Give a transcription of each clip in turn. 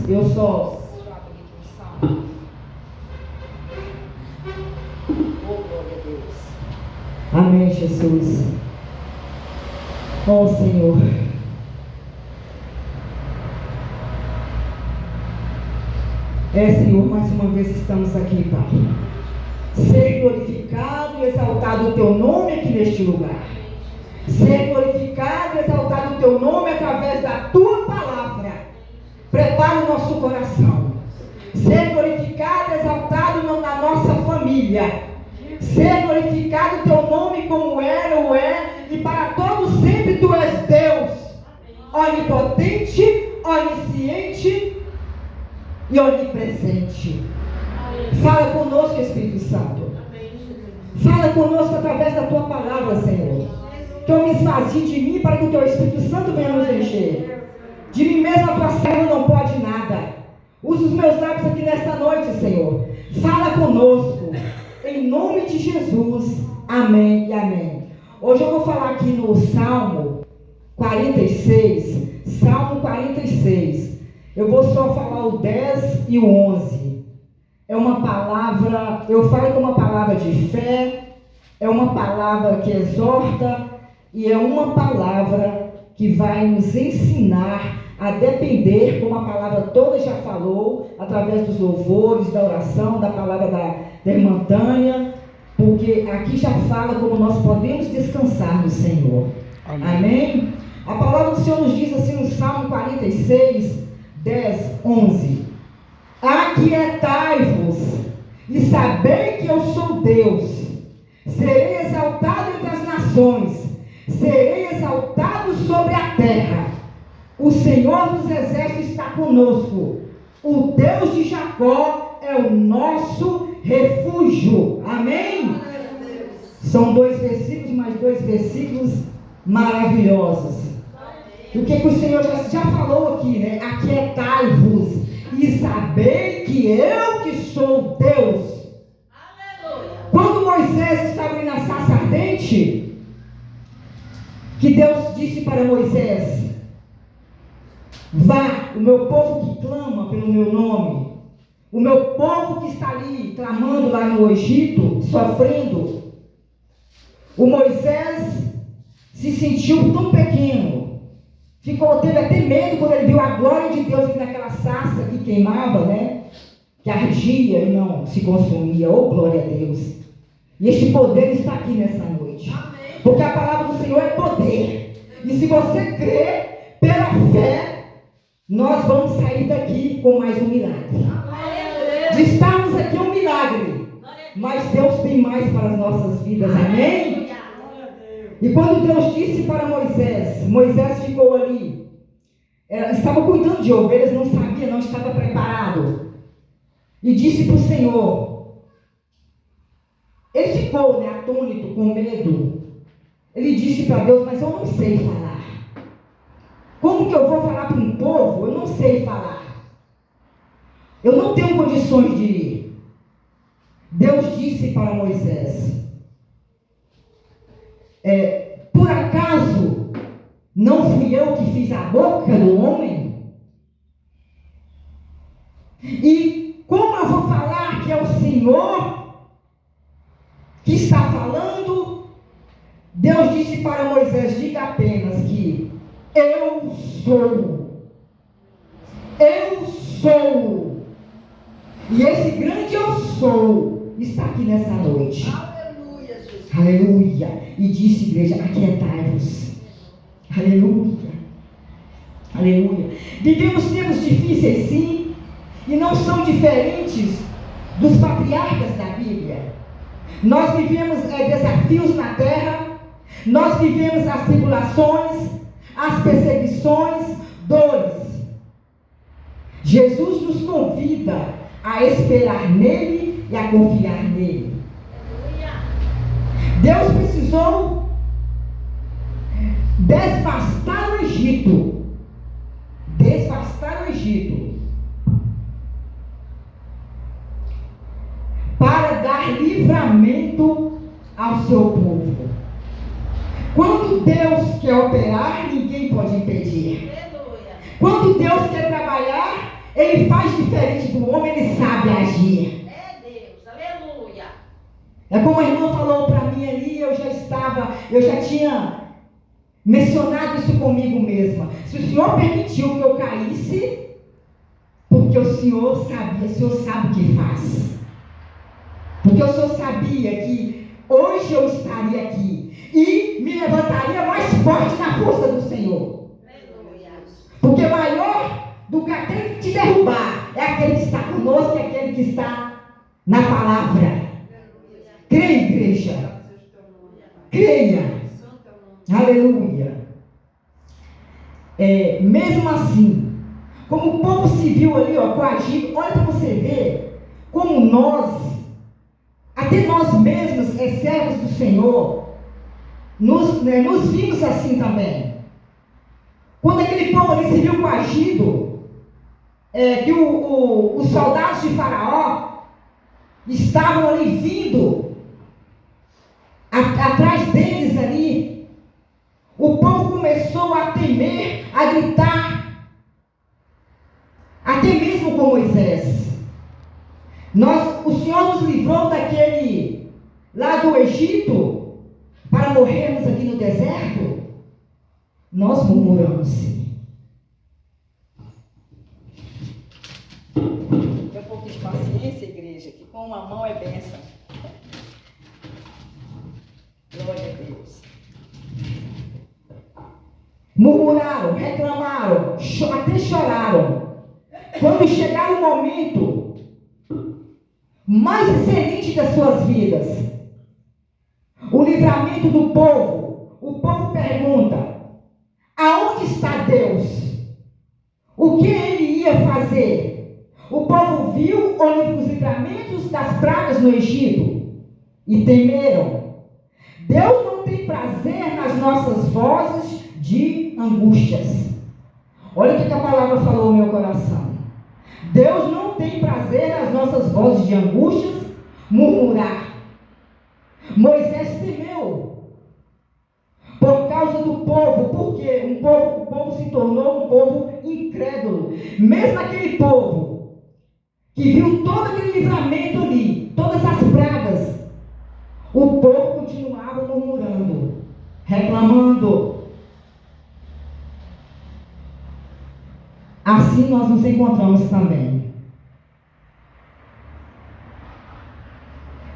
Eu só... Amém, Jesus. Ó Senhor. Senhor, mais uma vez estamos aqui, Pai. Ser glorificado e exaltado o Teu nome aqui neste lugar. Ser glorificado e exaltado o Teu nome através da Tua palavra. Prepara o nosso coração. Ser glorificado e exaltado na nossa família. Ser glorificado o Teu nome como era ou é, e para todos sempre Tu és Deus, onipotente, onisciente e onipresente. Fala conosco, Espírito Santo. Fala conosco através da Tua palavra, Senhor. Que eu me esvazie de mim para que o Teu Espírito Santo venha nos encher. De mim mesmo a Tua serva não pode nada. Usa os meus lábios aqui nesta noite, Senhor. Fala conosco. Em nome de Jesus. Amém e amém. Hoje eu vou falar aqui no Salmo 46. Salmo 46. Eu vou só falar o 10 e o 11. É uma palavra, eu falo que é uma palavra de fé, é uma palavra que exorta e é uma palavra que vai nos ensinar a depender, como a palavra toda já falou, através dos louvores, da oração, da palavra da irmã Tânia, porque aqui já fala como nós podemos descansar no Senhor. Amém? Amém? A palavra do Senhor nos diz assim no Salmo 46, 10, 11: Aquietai-vos e sabei que eu sou Deus. Serei exaltado entre as nações, serei exaltado sobre a terra. O Senhor dos exércitos está conosco. O Deus de Jacó é o nosso refúgio. Amém? São 2 versículos, mais 2 versículos maravilhosos. O que o Senhor já falou aqui, né? Aquietai-vos e sabei que eu que sou Deus. Quando Moisés estava ali na sarça ardente, que Deus disse para Moisés: vá, o meu povo que clama pelo meu nome, o meu povo que está ali clamando lá no Egito, sofrendo. O Moisés se sentiu tão pequeno, teve até medo quando ele viu a glória de Deus naquela sarça que queimava, né? Que ardia e não se consumia. Oh, glória a Deus! E este poder está aqui nessa noite. Amém. Porque a palavra do Senhor é poder. E se você crer pela fé, nós vamos sair daqui com mais um milagre. De estarmos aqui é um milagre, mas Deus tem mais para as nossas vidas. Amém? E quando Deus disse para Moisés, Moisés ficou ali, estava cuidando de ovelhas, não sabia, não estava preparado, e disse para o Senhor, ele ficou, né, atônito, com medo. Ele disse para Deus: mas eu não sei falar. Como que eu vou falar para um povo? Eu não sei falar. Eu não tenho condições de ir. Deus disse para Moisés: por acaso não fui eu que fiz a boca do homem? E como eu vou falar que é o Senhor que está falando? Deus disse para Moisés: diga apenas que eu sou. Eu sou. E esse grande eu sou está aqui nessa noite. Aleluia, Jesus. Aleluia. E disse, igreja: aquietai-vos. Aleluia. Aleluia. Vivemos tempos difíceis, sim, e não são diferentes dos patriarcas da Bíblia. Nós vivemos desafios na terra, nós vivemos as tribulações, as perseguições, dores. Jesus nos convida a esperar nele e a confiar nele. Deus precisou devastar o Egito. Devastar o Egito. Para dar livramento ao seu povo. Quando Deus quer operar, ninguém pode impedir. Quando Deus quer trabalhar, ele faz diferente do homem, ele sabe agir. É Deus, aleluia. É como a irmã falou para mim ali, eu já tinha mencionado isso comigo mesma. Se o Senhor permitiu que eu caísse, porque o Senhor sabia, o Senhor sabe o que faz. Porque o Senhor sabia que hoje eu estaria aqui e me levantaria mais forte na força do Senhor. Aleluia. Porque maior do que aquele que te derrubar é aquele que está conosco, é aquele que está na palavra. Creia, igreja. Creia. Aleluia. Mesmo assim, como o povo se viu ali, coagido, olha para você ver como nós, até nós mesmos, servos do Senhor, nos vimos assim também. Quando aquele povo ali se viu coagido, que os soldados de Faraó estavam ali vindo atrás deles ali, o povo começou a temer, a gritar, até mesmo com Moisés. O Senhor nos livrou daquele lá do Egito para morrermos aqui no deserto. Nós murmuramos sim. Tem um pouquinho de paciência, igreja, que com uma mão é bênção. Glória a Deus. Murmuraram, reclamaram, até choraram. Quando chegar o momento mais excelente das suas vidas, o livramento do povo, o povo pergunta: aonde está Deus? O que ele ia fazer? O povo viu os livramentos das pragas no Egito e temeram. Deus não tem prazer nas nossas vozes de angústias. Olha o que a palavra falou no meu coração. Deus não tem prazer nas nossas vozes de angústias, murmurar. Moisés temeu por causa do povo, porque o povo se tornou um povo incrédulo. Mesmo aquele povo que viu todo aquele livramento ali, todas as pragas, o povo continuava murmurando, reclamando. Assim nós nos encontramos também.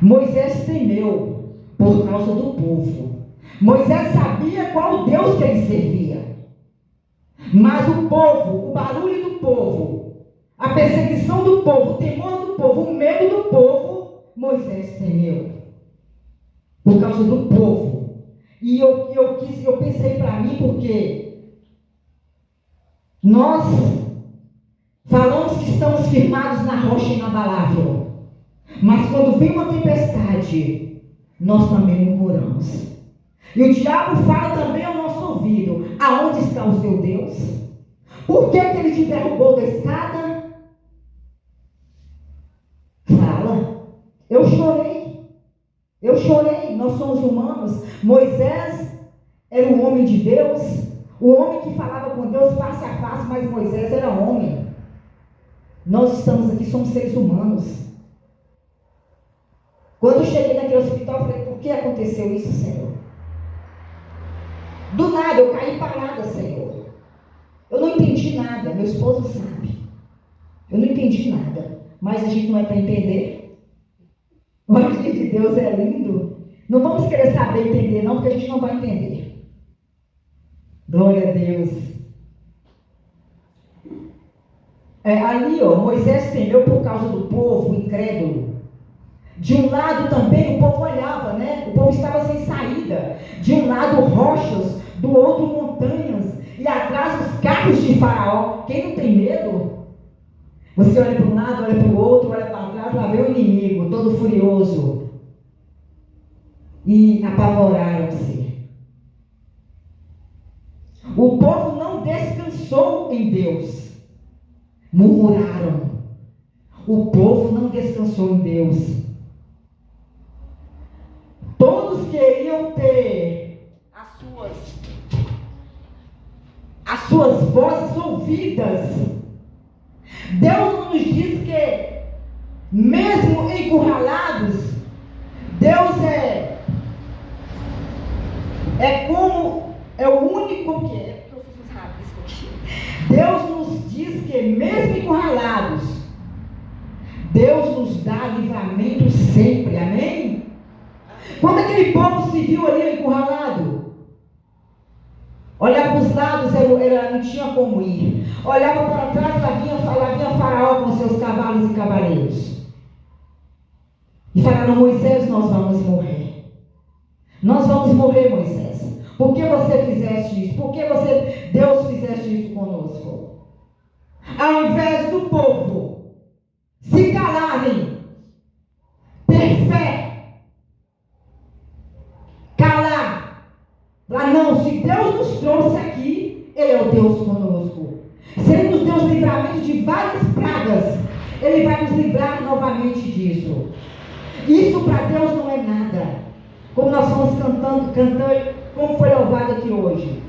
Moisés temeu por causa do povo. Moisés sabia qual Deus que ele servia. Mas o povo, o barulho do povo, a perseguição do povo, o temor do povo, o medo do povo, Moisés temeu. Por causa do povo. E eu pensei para mim, porque nós falamos que estamos firmados na rocha inabalável. Mas quando vem uma tempestade, nós também murmuramos. E o diabo fala também ao nosso ouvido: aonde está o seu Deus? Por que ele te derrubou da escada? Fala. Eu chorei, nós somos humanos. Moisés era um homem de Deus, o homem que falava com Deus face a face, mas Moisés era homem. Nós estamos aqui, somos seres humanos. Quando eu cheguei naquele hospital, eu falei: por que aconteceu isso, Senhor? Do nada, eu caí parada, Senhor. Eu não entendi nada, meu esposo sabe. Eu não entendi nada, mas a gente não é para entender. O agir de Deus é lindo. Não vamos querer saber entender, não, porque a gente não vai entender. Glória a Deus. Ali, Moisés temeu por causa do povo incrédulo. De um lado também o povo olhava, né? O povo estava sem saída. De um lado rochas, do outro montanhas, e atrás os carros de Faraó. Quem não tem medo? Você olha para um lado, olha para o outro, olha para trás, lá vem o inimigo, todo furioso. E apavoraram-se. O povo não descansou em Deus. Murmuraram. O povo não descansou em Deus. Todos queriam ter as suas vozes ouvidas. Deus não nos diz que, mesmo encurralados, Deus é o único que é. Deus nos diz que, mesmo encurralados, Deus nos dá livramento sempre, amém? Quando aquele povo se viu ali encurralado, olhava para os lados, não tinha como ir. Olhava para trás, lá vinha Faraó com seus cavalos e cavaleiros. E falaram: Moisés, nós vamos morrer. Nós vamos morrer, Moisés. Por que você fizeste isso? Por que Deus fizeste isso conosco? Ao invés do povo se calarem, ter fé, calar, lá não, se Deus nos trouxe aqui, Ele é o Deus conosco. Se Ele nos deu os livramentos de várias pragas, Ele vai nos livrar novamente disso. Isso para Deus não é nada. Como nós fomos cantando, como foi louvado aqui hoje.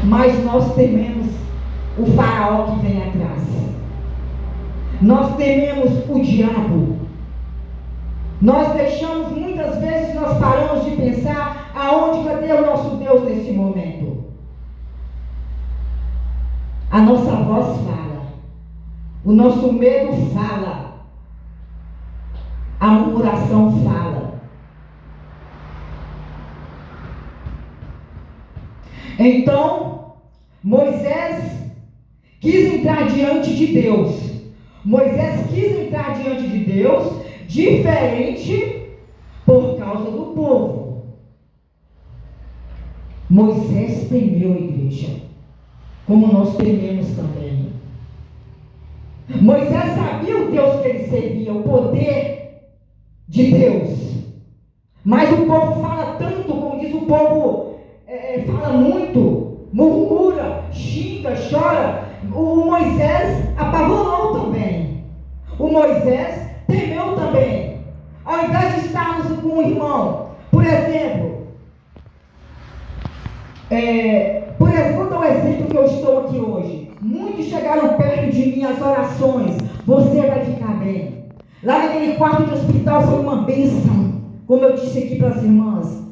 Mas nós tememos o Faraó que vem atrás. Nós tememos o diabo. Nós deixamos, muitas vezes, nós paramos de pensar cadê o nosso Deus nesse momento? A nossa voz fala. O nosso medo fala. A murmuração fala. Então, Moisés quis entrar diante de Deus. Moisés quis entrar diante de Deus, diferente por causa do povo. Moisés temeu, igreja, como nós tememos também. Moisés sabia o Deus que ele servia, o poder de Deus. Mas o povo fala tanto, como diz o povo, fala muito, murmura, xinga, chora. O Moisés apavorou também. O Moisés temeu também. Ao invés de estarmos com um irmão, por exemplo, vou dar um exemplo que eu estou aqui hoje. Muitos chegaram perto de mim, as orações, você vai ficar bem. Lá naquele quarto de hospital foi uma bênção, como eu disse aqui para as irmãs.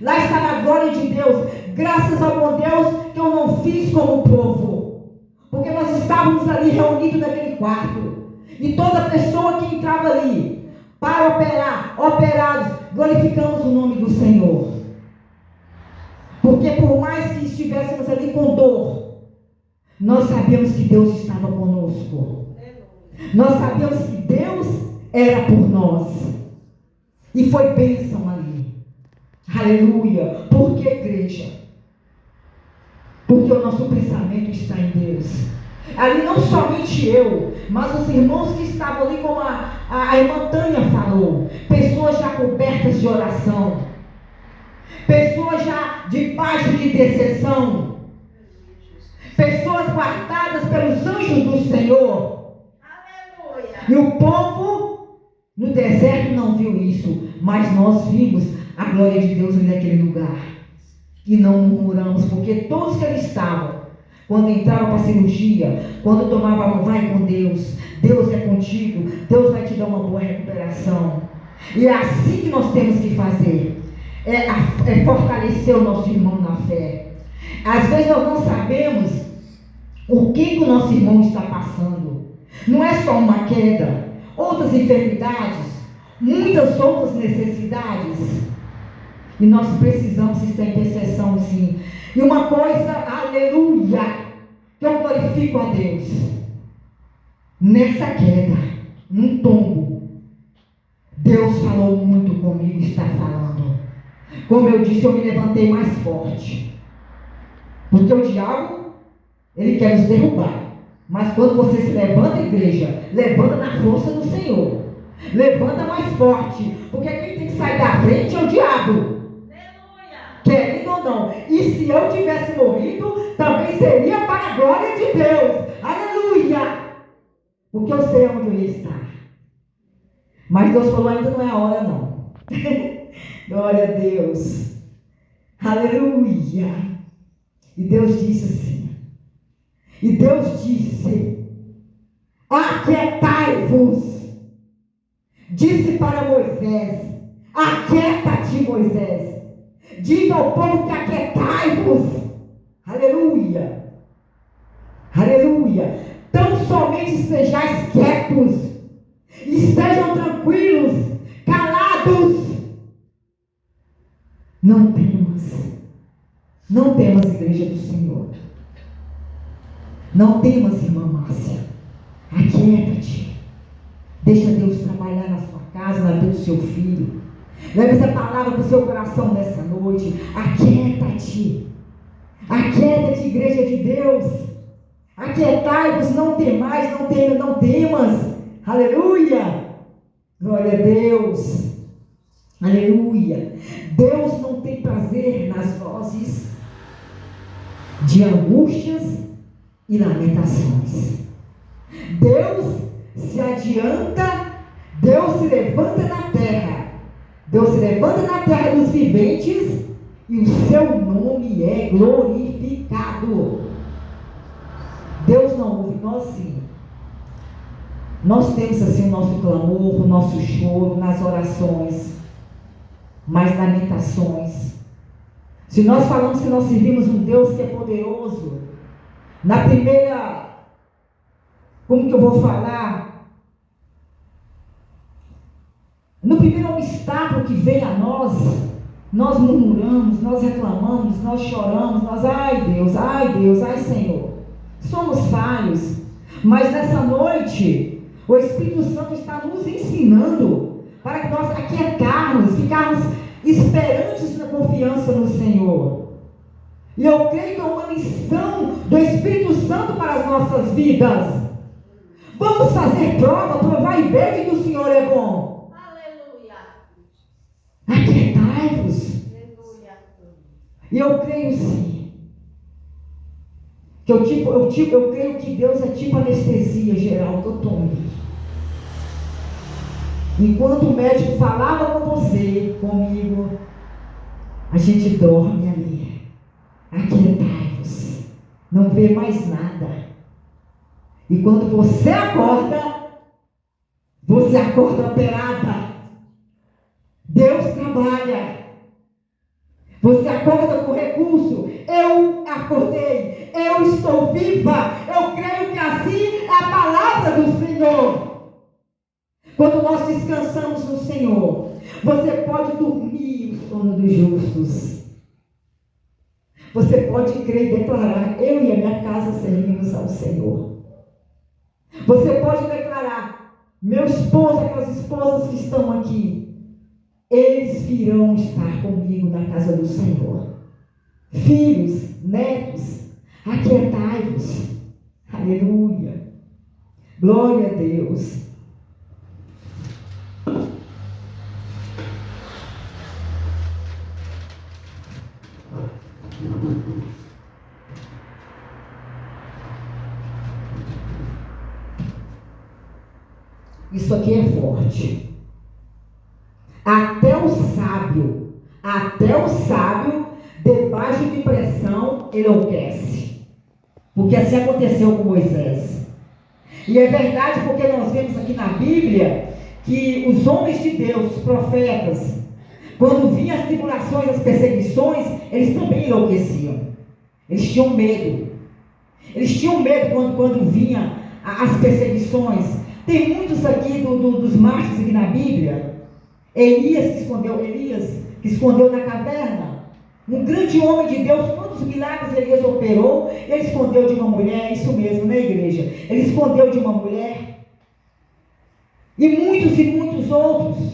Lá estava a glória de Deus, graças ao bom Deus que eu não fiz como o povo, porque nós estávamos ali reunidos naquele quarto, e toda pessoa que entrava ali, para operar, operados, glorificamos o nome do Senhor, porque por mais que estivéssemos ali com dor, nós sabíamos que Deus estava conosco, nós sabíamos que Deus era por nós, e foi bênção ali. Aleluia. Por que, igreja? Porque o nosso pensamento está em Deus. Ali não somente eu, mas os irmãos que estavam ali, como a irmã Tânia falou, pessoas já cobertas de oração, pessoas já debaixo de intercessão, pessoas guardadas pelos anjos do Senhor. Aleluia. E o povo no deserto não viu isso, mas nós vimos a glória de Deus ali naquele lugar. E não murmuramos, porque todos que ali estavam, quando entravam para a cirurgia, quando tomavam, vai com Deus, Deus é contigo, Deus vai te dar uma boa recuperação. E é assim que nós temos que fazer, é fortalecer o nosso irmão na fé. Às vezes nós não sabemos o que o nosso irmão está passando. Não é só uma queda, outras enfermidades, muitas outras necessidades. E nós precisamos estar em intercessão, sim. E uma coisa, aleluia, que eu glorifico a Deus. Nessa queda, num tombo, Deus falou muito comigo, está falando. Como eu disse, eu me levantei mais forte. Porque o diabo, ele quer nos derrubar. Mas quando você se levanta, igreja, levanta na força do Senhor. Levanta mais forte. Porque quem tem que sair da frente é o diabo. Querendo ou não. E se eu tivesse morrido, também seria para a glória de Deus. Aleluia. Porque eu sei onde eu ia estar. Mas Deus falou, ainda não é a hora não. Glória a Deus. Aleluia. E Deus disse assim. E Deus disse aquietai-vos. Disse para Moisés: aquieta-te, Moisés. Diga ao povo que aquietai-vos. Aleluia. Aleluia. Tão somente sejais quietos. Estejam tranquilos, calados. Não temas. Não temas, igreja do Senhor. Não temas, irmã Márcia. Aquieta-te. Deixa Deus trabalhar na sua casa, na vida do seu filho. Leve essa palavra para o seu coração nessa noite. Aquieta-te. Aquieta-te, igreja de Deus. Aquietai-vos, não temais, não temas. Aleluia. Glória a Deus. Aleluia. Deus não tem prazer nas vozes de angústias e lamentações. Deus se adianta, Deus se levanta na terra. Deus se levanta na terra dos viventes e o seu nome é glorificado. Deus não ouve, nós sim. Nós temos assim o nosso clamor, o nosso choro nas orações, mas lamentações. Se nós falamos que nós servimos um Deus que é poderoso, na primeira, como que eu vou falar? No primeiro obstáculo que vem a nós murmuramos, nós reclamamos, nós choramos, ai Deus, ai Senhor. Somos falhos, mas nessa noite, o Espírito Santo está nos ensinando para que nós aquietarmos, ficarmos esperantes na confiança no Senhor. E eu creio que é uma missão do Espírito Santo para as nossas vidas. Vamos fazer prova, provar e ver que o Senhor é bom. Aleluia. Aquietai-vos. Aleluia. E eu creio sim. Que eu creio que Deus é tipo anestesia geral que eu tomo. Enquanto o médico falava com você, comigo, a gente dorme ali. Aquietai-vos. Não vê mais nada. E quando você acorda operada. Deus trabalha. Você acorda com recurso. Eu acordei. Eu estou viva. Eu creio que assim é a palavra do Senhor. Quando nós descansamos no Senhor, você pode dormir o sono dos justos. Você pode crer e declarar: eu e a minha casa servimos ao Senhor. Você pode declarar: meu esposo, aquelas esposas que estão aqui, eles virão estar comigo na casa do Senhor. Filhos, netos, aquietai-vos. Aleluia. Glória a Deus. Isso aqui é forte. Até o sábio, debaixo de pressão, enlouquece. Porque assim aconteceu com Moisés. E é verdade, porque nós vemos aqui na Bíblia que os homens de Deus, os profetas, quando vinham as tribulações, as perseguições, eles também enlouqueciam. Eles tinham medo. Eles tinham medo quando vinham as perseguições. Tem muitos aqui dos mártires aqui na Bíblia. Elias que escondeu na caverna. Um grande homem de Deus, quantos milagres Elias operou? Ele escondeu de uma mulher, isso mesmo, na igreja. Ele escondeu de uma mulher. E muitos outros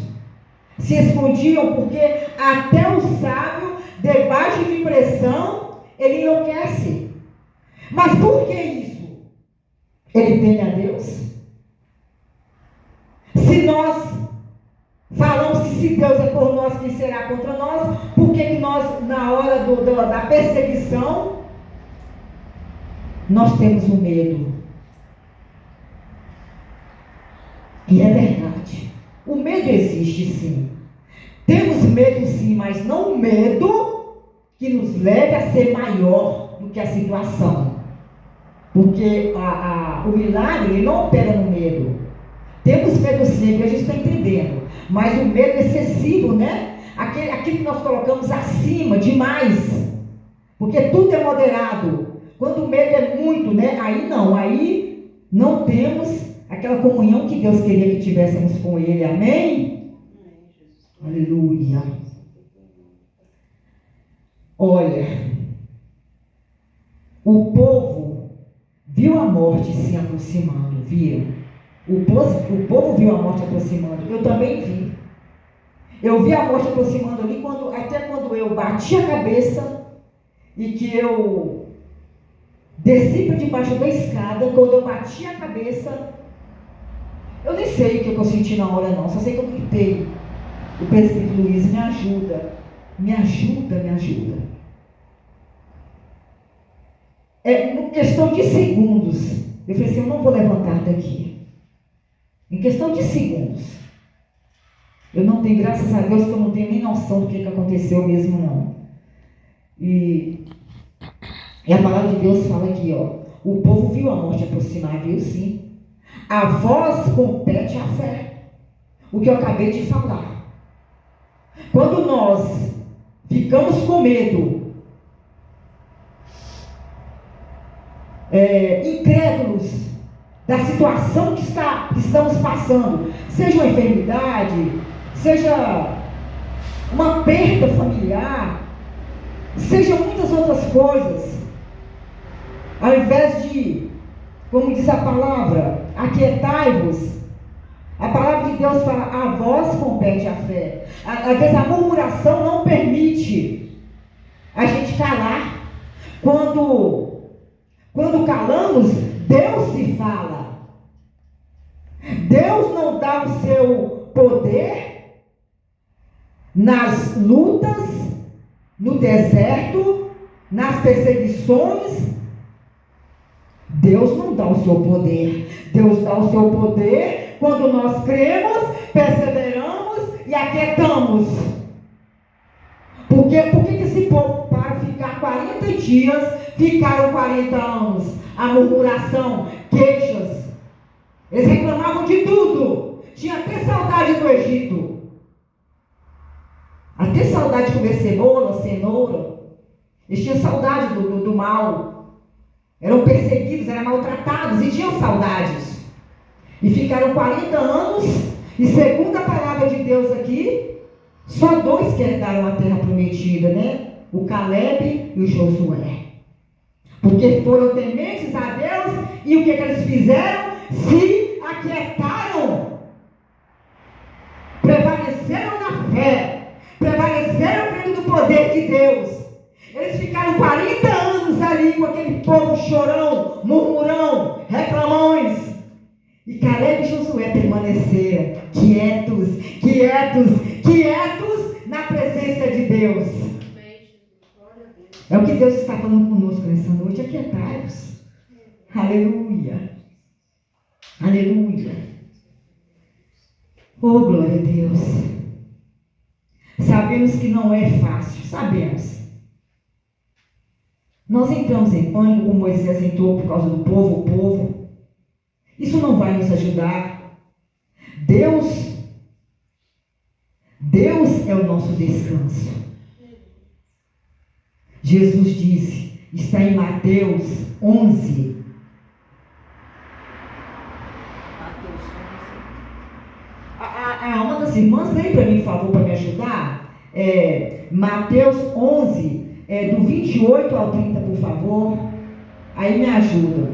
se escondiam, porque até o sábio, debaixo de pressão, ele enlouquece. Mas por que isso? Ele teme a Deus. Se nós falamos que se Deus é por nós, quem será contra nós? Por que nós, na hora da perseguição, nós temos o medo? E é verdade. O medo existe sim. Temos medo sim, mas não o medo que nos leve a ser maior do que a situação. Porque o milagre, ele não opera no medo. Temos medo sim, a gente está entendendo. Mas o medo excessivo, né? Aquilo que nós colocamos acima, demais. Porque tudo é moderado. Quando o medo é muito, né? Aí não temos aquela comunhão que Deus queria que tivéssemos com Ele. Amém? Aleluia. Olha, o povo viu a morte se aproximando, viram? O povo viu a morte aproximando. Eu também vi. Eu vi a morte aproximando ali, até quando eu bati a cabeça e que eu desci para debaixo da escada. Quando eu bati a cabeça, eu nem sei o que eu senti na hora não, só sei que eu gritei. O presbítero Luiz, me ajuda, me ajuda, me ajuda. Em questão de segundos, eu falei assim, eu não vou levantar daqui. Em questão de segundos. Eu não tenho, graças a Deus, que eu não tenho nem noção do que aconteceu mesmo, não. E a palavra de Deus fala aqui, ó. O povo viu a morte aproximar, viu sim. A vós compete a fé. O que eu acabei de falar. Quando nós ficamos com medo, incrédulos da situação que estamos passando, seja uma enfermidade, seja uma perda familiar, seja muitas outras coisas, ao invés de, como diz a palavra, aquietai-vos, a palavra de Deus fala, a vós compete a fé. Às vezes a murmuração não permite a gente calar. Quando calamos, Deus se fala. Deus não dá o seu poder nas lutas, no deserto, nas perseguições. Deus não dá o seu poder. Deus dá o seu poder quando nós cremos, perseveramos e aquietamos. Por que esse povo, para ficar 40 dias, ficaram 40 anos? A murmuração, queixas. Eles reclamavam de tudo. Tinha até saudade do Egito. Até saudade de comer cenoura. Eles tinham saudade do mal. Eram perseguidos, eram maltratados e tinham saudades. E ficaram 40 anos. E segundo a palavra de Deus aqui, só 2 que herdaram a terra prometida, né? O Caleb e o Josué. Porque foram tementes a Deus. E o que eles fizeram? Se aquietaram. Prevaleceram na fé. Prevaleceram crendo no poder de Deus. Eles ficaram 40 anos ali com aquele povo chorão, murmurão, reclamões. E Caleb e Josué permaneceram quietos na presença de Deus. É o que Deus está falando conosco nessa noite. Aquietai-vos. Aleluia. Aleluia. Oh, glória a Deus. Sabemos que não é fácil. Sabemos. Nós entramos em pânico, como Moisés entrou por causa do povo, o povo. Isso não vai nos ajudar. Deus é o nosso descanso. Jesus disse, está em Mateus 11. Uma das irmãs, leia para mim, por favor, para me ajudar. Mateus 11, do 28 ao 30, por favor. Aí me ajuda.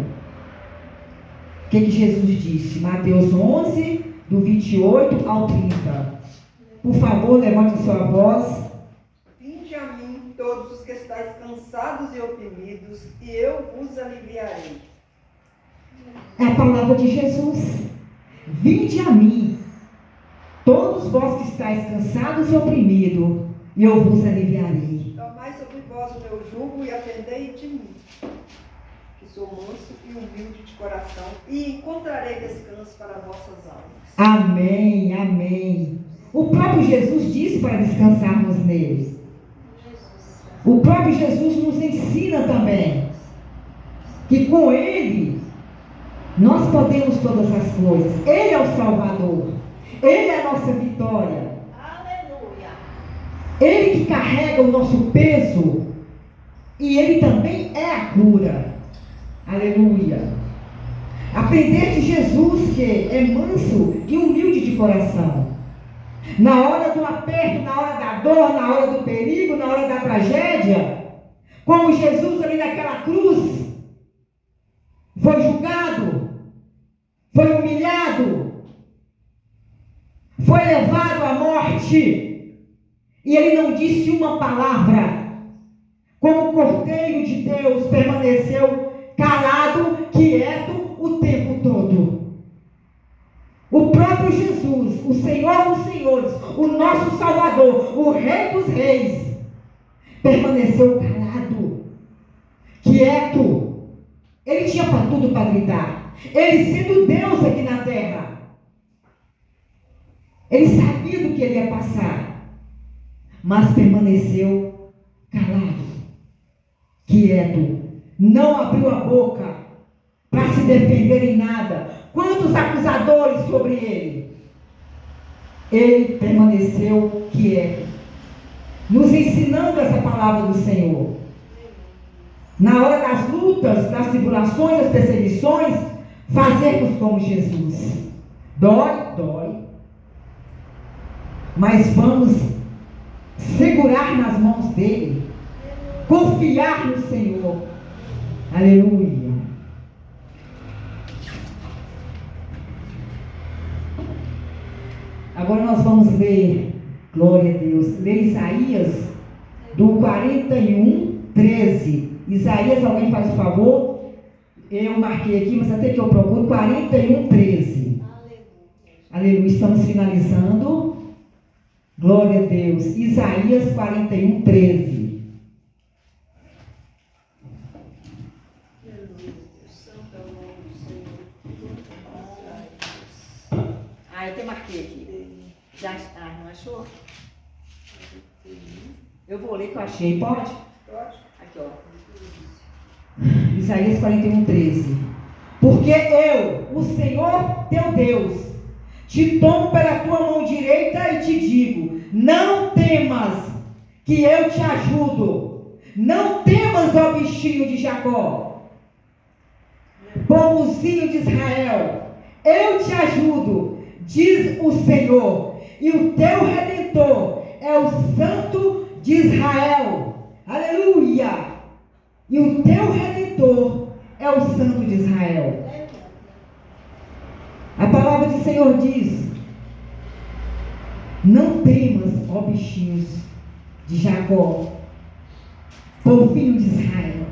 O que Jesus disse? Mateus 11, do 28 ao 30. Por favor, levante sua voz. Vinde a mim, todos os que estáis cansados e oprimidos, e eu vos aliviarei. É a palavra de Jesus. Vinde a mim, todos vós que estáis cansados e oprimidos, e eu vos aliviarei. Tomai sobre vós o meu jugo e aprendei de mim, que sou manso e humilde de coração, e encontrarei descanso para vossas almas. Amém, amém. O próprio Jesus disse para descansarmos nele. O próprio Jesus nos ensina também. que com Ele nós podemos todas as coisas. Ele é o Salvador. Ele é a nossa vitória. Aleluia. Ele que carrega o nosso peso. E Ele também é a cura. Aleluia. Aprender de Jesus, que é manso e humilde de coração. Na hora do aperto, na hora da dor, na hora do perigo, na hora da tragédia, como Jesus ali naquela cruz, foi julgado, foi humilhado, foi levado à morte, e ele não disse uma palavra. Como Cordeiro de Deus, permaneceu calado, quieto o tempo todo. O próprio Jesus, o Senhor dos Senhores, o nosso Salvador, o Rei dos Reis, permaneceu calado, quieto. Ele tinha para tudo para gritar. Ele sendo Deus aqui na terra, ele sabia do que ele ia passar, mas permaneceu calado, quieto. Não abriu a boca para se defender em nada. Quantos acusadores sobre ele? Ele permaneceu quieto, nos ensinando essa palavra do Senhor. Na hora das lutas, das tribulações, das perseguições, fazermos como Jesus. Dói, mas vamos segurar nas mãos dele, confiar no Senhor. Aleluia. Agora nós vamos ler, glória a Deus, ler Isaías do 41:13. Isaías, alguém faz o favor? Eu marquei aqui, mas até que eu procuro, 41:13. Aleluia, estamos finalizando. Glória a Deus. Isaías 41:13. Eu até marquei aqui. Já está, não achou? Eu vou ler que eu achei, pode? Pode. Aqui, ó. Isaías 41:13. Porque eu, o Senhor teu Deus, te tomo pela tua mão direita e te digo: não temas, que eu te ajudo. Não temas, ó bichinho de Jacó, povozinho de Israel, eu te ajudo, diz o Senhor, e o teu Redentor é o Santo de Israel. Aleluia! E o teu Redentor é o Santo de Israel. A palavra do Senhor diz: não temas, ó bichinhos de Jacó, povinho de Israel.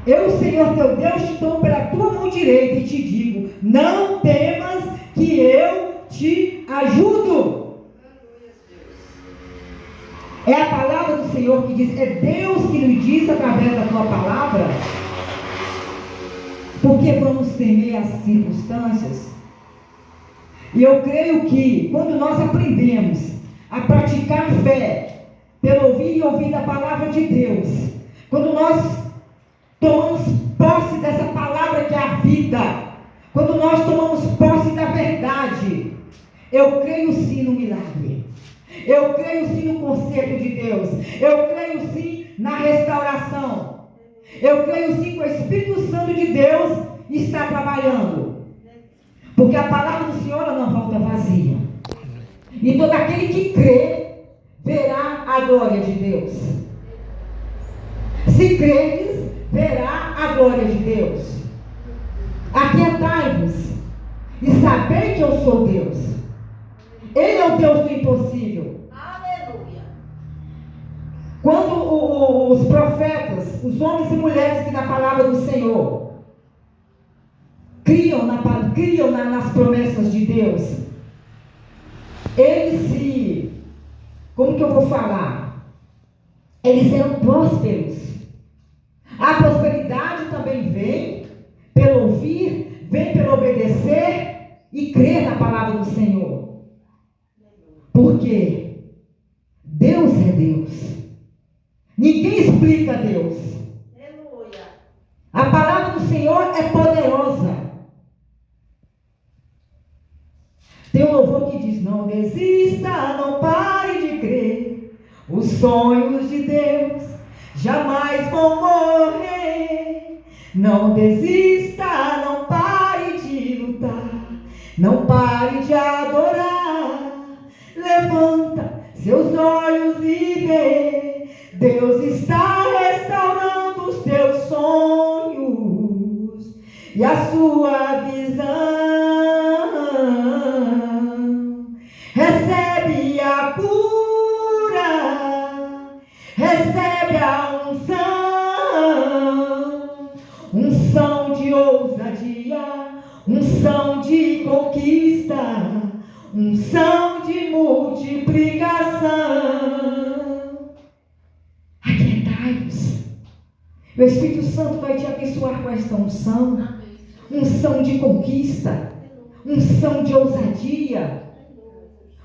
Eu, Senhor teu Deus, te tomo pela tua mão direita e te digo: não temas, que eu te ajudo. É a palavra do Senhor que diz, é Deus que nos diz através da tua palavra. Porque vamos temer as circunstâncias. E eu creio que quando nós aprendemos a praticar a fé, pelo ouvir e ouvir da palavra de Deus, quando nós tomamos posse dessa palavra que é a vida, quando nós tomamos posse da verdade, eu creio sim no milagre. Eu creio sim no conserto de Deus. Eu creio sim na restauração. Eu creio sim que o Espírito Santo de Deus está trabalhando. Porque a palavra do Senhor não volta vazia. E todo aquele que crê verá a glória de Deus. Se creres, verá a glória de Deus. Aquietai-vos e sabei que eu sou Deus. Ele é o Deus do impossível. Aleluia. Quando os profetas, os homens e mulheres que na palavra do Senhor criam nas promessas de Deus, eles como que eu vou falar? Eles eram prósperos. A prosperidade também vem pelo ouvir, vem pelo obedecer e crer na palavra do Senhor. Porque Deus é Deus. Ninguém explica Deus. Aleluia. A palavra do Senhor é poderosa. Tem um louvor que diz: não desista, não pare de crer. Os sonhos de Deus jamais vão morrer. Não desista, não pare de lutar. Não pare de adorar. Levanta seus olhos e vê. Deus está restaurando os teus sonhos e a sua visão. Recebe a cura, recebe a unção de ousadia, unção de conquista, unção de multiplicação. Aquietai-vos. O Espírito Santo vai te abençoar com esta unção. Unção de conquista, unção de ousadia,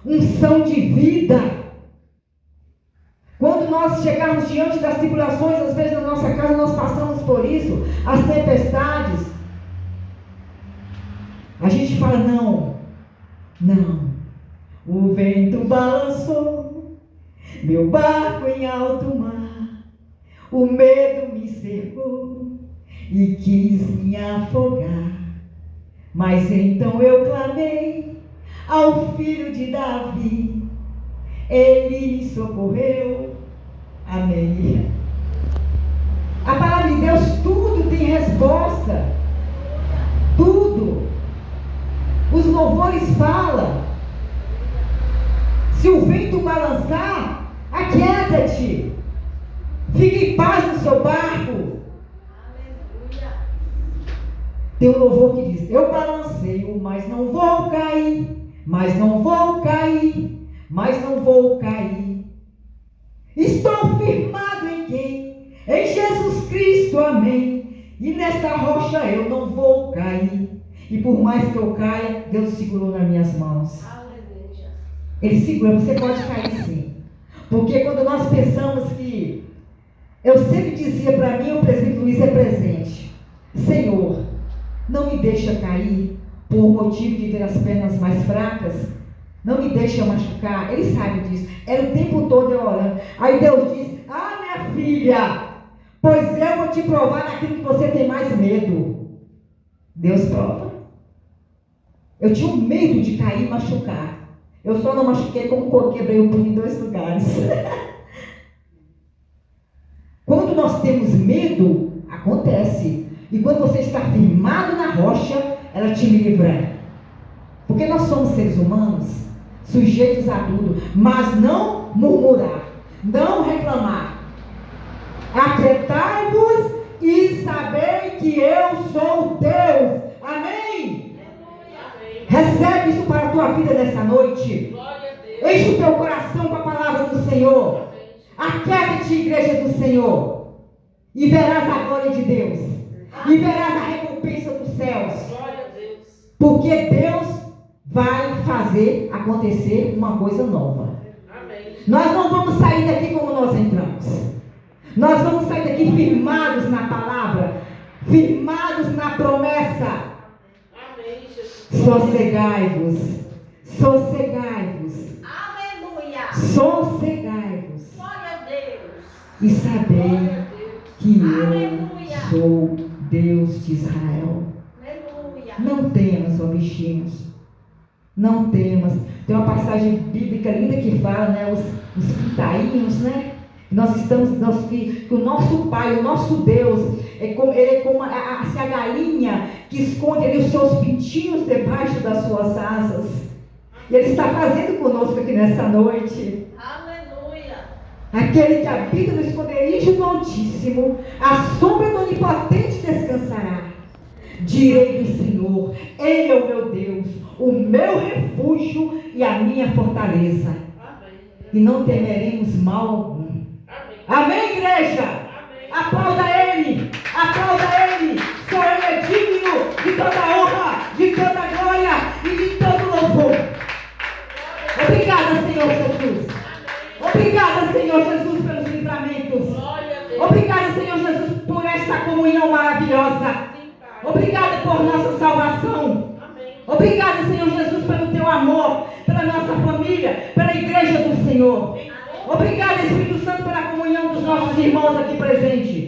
unção de vida. Quando nós chegarmos diante das tribulações, às vezes na nossa casa nós passamos por isso, as tempestades, a gente fala: não, o vento balançou meu barco em alto mar, o medo me cercou e quis me afogar, mas então eu clamei ao Filho de Davi, ele me socorreu. Amém. A palavra de Deus, tudo tem resposta. Tudo. Os louvores falam. Se o vento balançar, aquieta-te. Fique em paz no seu barco. Tem um louvor que diz: eu balanceio, mas não vou cair. Mas não vou cair. Mas não vou cair. Estou firmado em quem? Em Jesus Cristo, amém. E nesta rocha eu não vou cair. E por mais que eu caia, Deus segurou nas minhas mãos. Aleluia. Ele segura, você pode cair sim. Porque quando nós pensamos que... Eu sempre dizia para mim, o presbítero Luiz é presente: Senhor, não me deixa cair por motivo de ter as pernas mais fracas. Não me deixa machucar. Ele sabe disso. Era o tempo todo eu orando. Aí Deus diz: ah, minha filha, pois eu vou te provar naquilo que você tem mais medo. Deus prova. Eu tinha um medo de cair e machucar. Eu só não machuquei como quebrei o punho em 2 lugares. Quando nós temos medo, acontece. E quando você está firmado na rocha, ela te livra. Porque nós somos seres humanos, sujeitos a tudo, mas não murmurar, não reclamar. Aquietai-vos e sabei que eu sou Deus. Amém? Recebe isso para a tua vida nessa noite. Enche o teu coração com a palavra do Senhor. Aquieta-te, igreja do Senhor, e verás a glória de Deus, e verás a recompensa dos céus. Porque Deus vai fazer acontecer uma coisa nova. Amém. Nós não vamos sair daqui como nós entramos. Nós vamos sair daqui firmados na palavra, firmados na promessa. Amém, Jesus. Sossegai-vos. Sossegai-vos. Aleluia. Sossegai-vos. Glória a Deus. E sabei que Aleluia. eu sou Deus de Israel. Aleluia. Não temas, ó bichinhos. Não temas. Tem uma passagem bíblica linda que fala, né? Os pintainhos, né? Que o nosso Pai, o nosso Deus, ele é como a galinha que esconde ali os seus pintinhos debaixo das suas asas. E Ele está fazendo conosco aqui nessa noite. Aleluia. Aquele que habita no esconderijo do Altíssimo, a sombra do Onipotente descansará. Direi do Senhor: Ele é o meu Deus, o meu refúgio e a minha fortaleza. Amém. E não temeremos mal algum. Amém, amém, igreja? Amém. Aplauda Ele, aplauda Ele. Só Ele é digno de toda honra, de toda glória e de todo louvor. Obrigada, Senhor Jesus. Obrigada, Senhor Jesus, pelos livramentos. Obrigada, Senhor Jesus, por esta comunhão maravilhosa. Obrigada, Senhor Jesus, pelo teu amor, pela nossa família, pela igreja do Senhor. Obrigada, Espírito Santo, pela comunhão dos nossos irmãos aqui presentes.